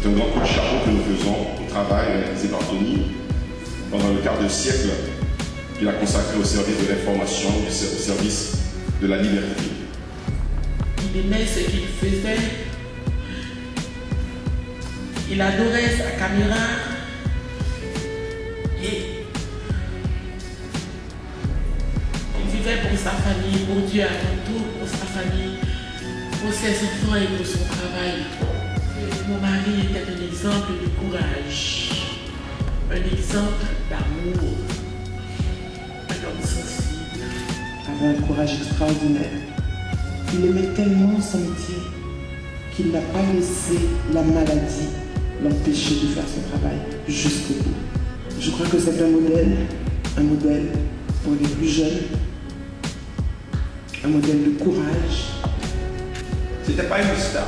un grand coup de chapeau que nous faisons au travail réalisé par Tony pendant le quart de siècle qu'il a consacré au service de l'information, au service de la liberté. Il aimait ce qu'il faisait. Il adorait sa caméra. Et il vivait pour sa famille, pour Dieu avant tout, pour sa famille, pour ses enfants et pour son travail. Et mon mari était un exemple de courage, un exemple d'amour, un homme sensible. Il avait un courage extraordinaire. Il aimait tellement son métier qu'il n'a pas laissé la maladie l'empêcher de faire son travail jusqu'au bout. Je crois que c'est un modèle pour les plus jeunes, un modèle de courage. C'était pas une star,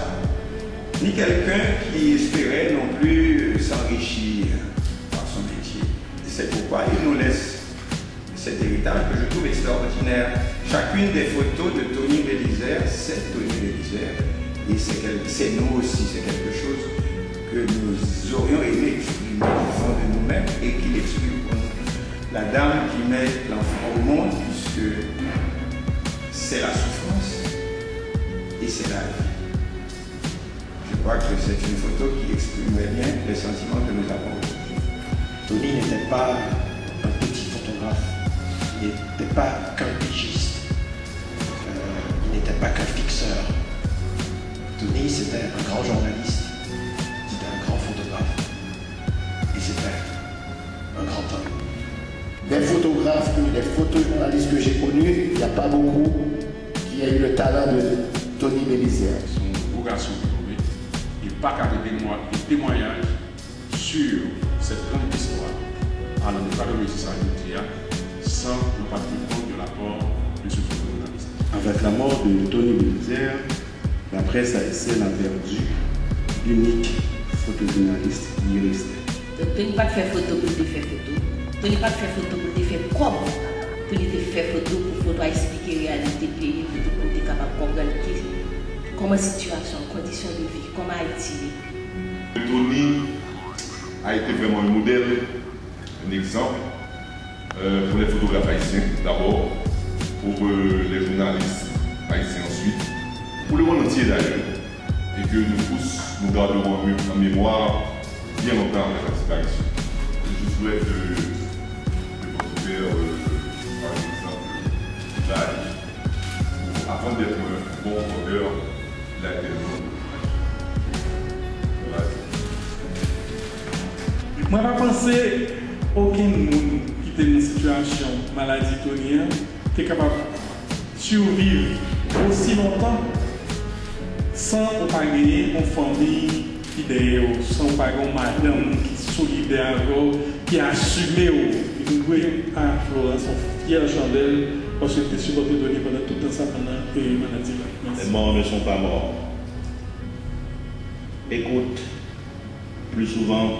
ni quelqu'un qui espérait non plus s'enrichir par son métier. C'est pourquoi il nous laisse cet héritage que je trouve extraordinaire. Chacune des photos de Tony Bélizaire, c'est Tony Bélizaire. Et c'est nous aussi, c'est quelque chose que nous aurions aimé exprimer au fond de nous-mêmes et qu'il exprime pour nous. La dame qui met l'enfant au monde, puisque c'est la souffrance et c'est la vie. Je crois que c'est une photo qui exprimerait bien les sentiments que nous avons aujourd'hui. Tony n'était pas un petit photographe, il n'était pas qu'un pigiste, il n'était pas qu'un fixeur. Tony, c'était un grand journaliste, c'était un grand photographe et c'était un grand homme. Des photographes, des photojournalistes que j'ai connus, il n'y a pas beaucoup qui a eu le talent de Tony Bélizaire. Son beau garçon et pas qu'à des témoignages sur cette grande histoire. Alors, nous ne pouvons pas réussir ça sans ne pas tenir compte de l'apport de ce photojournaliste. Avec la mort de Tony Bélizaire, la presse haïtienne a perdu l'unique photojournaliste qui y restait. Tu n'as pas fait photo pour te faire photo. Tu n'as pas fait photo pour te faire comme. Tu n'as fait photo pour photo expliquer la réalité du pays, pour être capable de comprendre comment la situation, conditions de vie, comment Haïti. Tony a été vraiment un modèle, un exemple pour les photographes haïtiens d'abord, pour les journalistes haïtiens ensuite, pour le monde entier d'ailleurs, et que nous tous nous garderons en mémoire bien longtemps après sa disparition. Je souhaite de construire par exemple l'âge, avant d'être un bon vendeur, il a été un bon. Moi, je ne pense aucun monde qui est dans une situation maladie tonnière qui est capable de survivre aussi longtemps sans pas gagner une famille fidèle, sans pas gagner une madame qui est solidaire, qui a assumé. Nous voyons à Florence, son fier chandelle, parce que tu es supporté de donner pendant tout le temps ça pendant la maladie. Les morts ne sont pas morts. Écoute plus souvent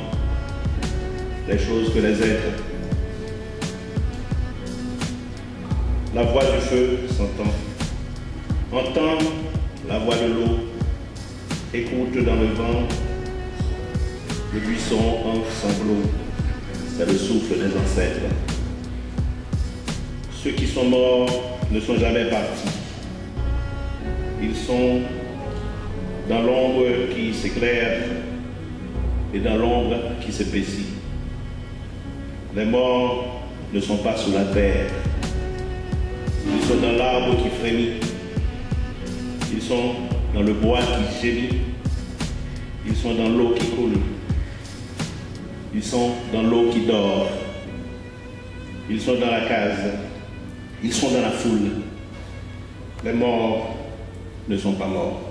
les choses que les êtres. La voix du feu s'entend. Entends la voix de l'eau. Écoute dans le vent. Le buisson en sanglots. C'est le souffle des ancêtres. Ceux qui sont morts ne sont jamais partis. Ils sont dans l'ombre qui s'éclaire et dans l'ombre qui s'épaissit. Les morts ne sont pas sous la terre. Ils sont dans l'arbre qui frémit. Ils sont dans le bois qui gémit. Ils sont dans l'eau qui coule. Ils sont dans l'eau qui dort. Ils sont dans la case. Ils sont dans la foule. Les morts ne sont pas morts.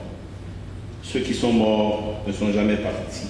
Ceux qui sont morts ne sont jamais partis.